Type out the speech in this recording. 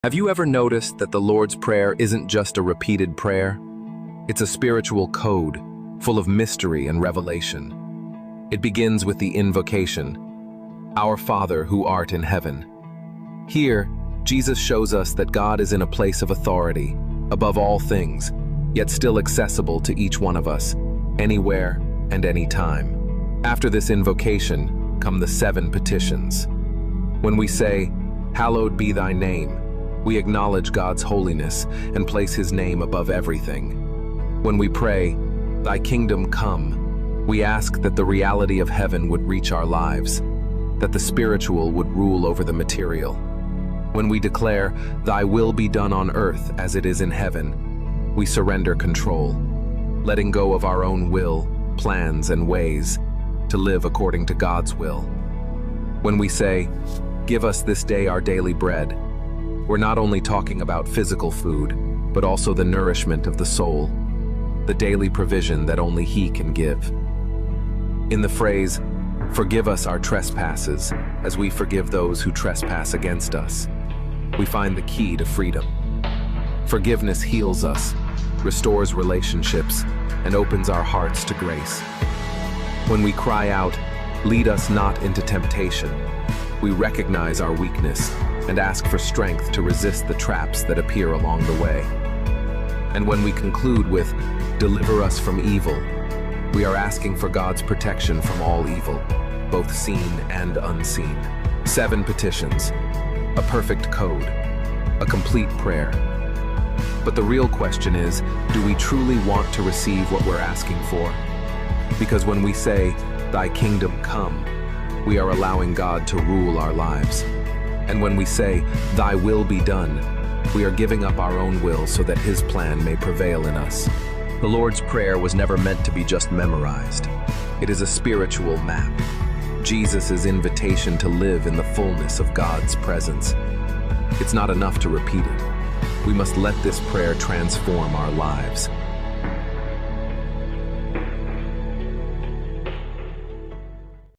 Have you ever noticed that the Lord's Prayer isn't just a repeated prayer? It's a spiritual code, full of mystery and revelation. It begins with the invocation, "Our Father who art in heaven." Here, Jesus shows us that God is in a place of authority, above all things, yet still accessible to each one of us, anywhere and any time. After this invocation come the 7 petitions. When we say, "Hallowed be thy name," we acknowledge God's holiness and place his name above everything. When we pray, "Thy kingdom come," we ask that the reality of heaven would reach our lives, that the spiritual would rule over the material. When we declare, "Thy will be done on earth as it is in heaven," we surrender control, letting go of our own will, plans, and ways to live according to God's will. When we say, "Give us this day our daily bread," we're not only talking about physical food, but also the nourishment of the soul, the daily provision that only He can give. In the phrase, "Forgive us our trespasses, as we forgive those who trespass against us," we find the key to freedom. Forgiveness heals us, restores relationships, and opens our hearts to grace. When we cry out, "Lead us not into temptation," we recognize our weakness and ask for strength to resist the traps that appear along the way. And when we conclude with, "Deliver us from evil," we are asking for God's protection from all evil, both seen and unseen. 7 petitions, a perfect code, a complete prayer. But the real question is, do we truly want to receive what we're asking for? Because when we say, "Thy kingdom come," we are allowing God to rule our lives. And when we say, "Thy will be done," we are giving up our own will so that His plan may prevail in us. The Lord's Prayer was never meant to be just memorized. It is a spiritual map, Jesus' invitation to live in the fullness of God's presence. It's not enough to repeat it. We must let this prayer transform our lives.